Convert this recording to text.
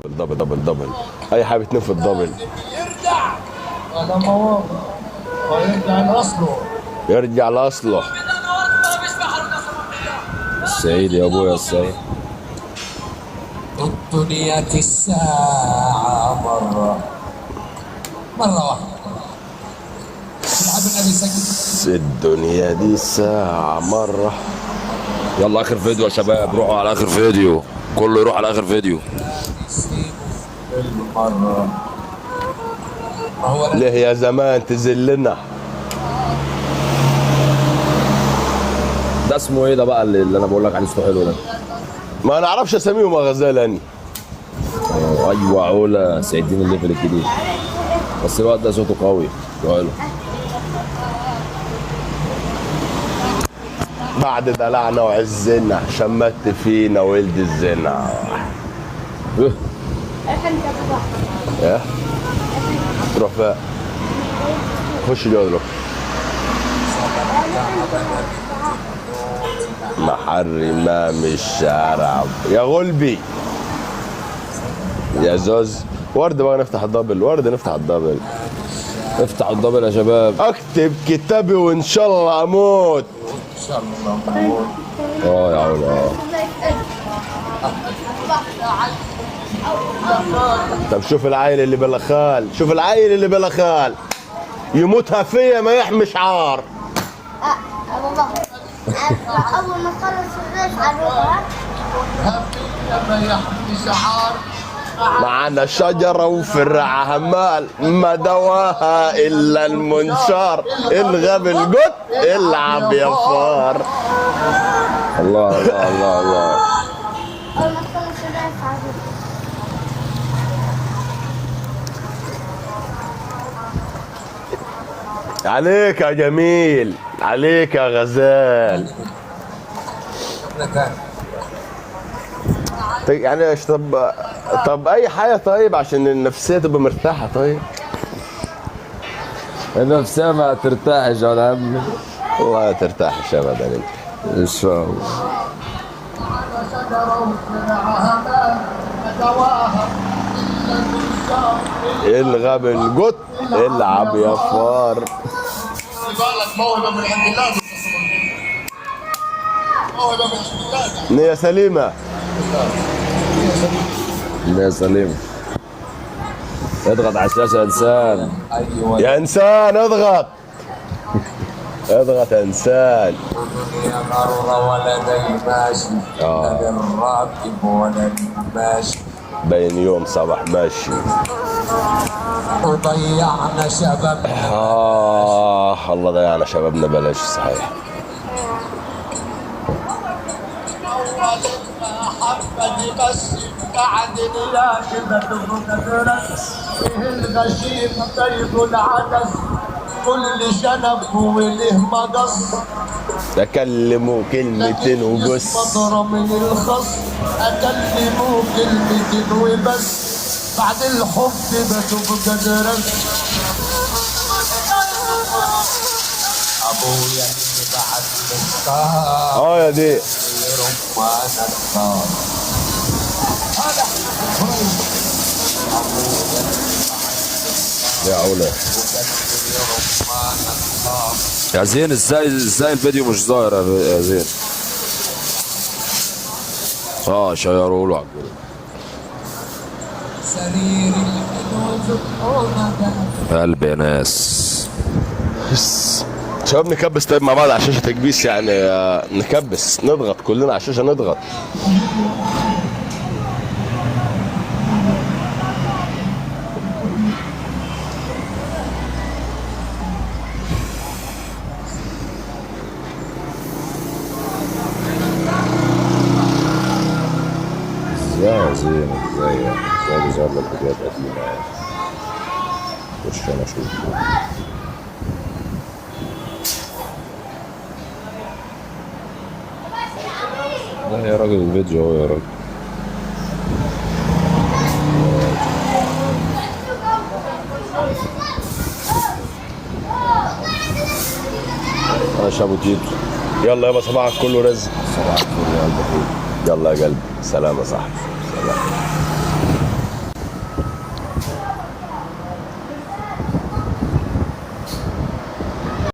دبل دبل دبل. اي حاجه بتنام في الدبل. يرجع على مواقع ويرجع لاصله. يرجع لاصله. السعيد يا ابويا السعيد. الدنيا دي الساعة مرة واحدة. الدنيا دي ساعة مرة. يلا اخر فيديو يا شباب، روحوا على اخر فيديو، كله يروح على اخر فيديو. ليه يا زمان تذلنا؟ ده اسمه ايه ده بقى اللي انا بقول لك عليه، اسمه حلو ده؟ ما نعرفش اساميهم يا غزال اني. ايوه علا سعيدين الليفل الجديد، بس الوقت ده صوته قوي وحلو. بعد دلعنا وعزنا شمت فينا ولد الزنا. ايه تروح فين؟ خش جوه دلوقتي. محرمة من الشارع يا غلبي يا زوز. ورد بقى نفتح الدبل، ورد نفتح الدبل. افتحوا الدبل يا شباب. اكتب كتابي وان شاء الله اموت. ان شاء الله اموت. يا علا. طب شوف العيل اللي بلا خال، شوف العيل اللي بلا خال يموتها فيا ما يحمي شعار. والله اول ما خلص الريس عروها ما يحمي شعار. معنا شجرة وفرعها همال ما دواها إلا المنشار. الغبي القط العب يا فار. الله الله الله الله. اول ما خلص الريس عروها عليك يا جميل، عليك يا غزال. يعني ايش؟ طب اي حاجه طيب عشان النفسيه تبقى مرتاحه. طيب النفسية ما ترتاحش يا عم. والله ترتاحش ابدا انت ان شاء الله. الغبي القط العب يا فار. بالك موهبه من عند الله. موهبه من عند الله. نية سليمة. يا سليم. اضغط على الشاشة يا انسان. ايوه يا انسان اضغط. اضغط يا انسان. يا مرة ولدي ماشي. لا بالراكب ولا بالماشي. بين يوم صباح ماشي. وضيعنا شباب. الله ضيعنا شبابنا بلاش صحيح. حبني بس بعد كده تبرس فيه الغشيم طيب العدس كل شنب وله مقص. اكلمه كلمتين وبس. مضرة من الخص اكلمه كلمتين وبس. بعد الحب بتبقى درس. ابويا اللي بعد الكار يا دي رمانة النار. يا علا يا زين ازاي الفيديو مش ظاهر يا زين؟ شيروا له. قلبي يا ناس. شباب نكبس طيب مع بعض على الشاشه تكبيس يعني. نكبس نضغط كلنا على الشاشه نضغط. ازاي يا زين ازاي بيظهر لك فيديوهات قديمة يعني؟ خش انا اشوف. لا يا راجل الفيديو اهو يا راجل. انا شابو تيتو. يلا يابا صباحك كله رزق. صباح الفل يا قلب اخوي. يلا يا قلبي سلام يا صاحبي.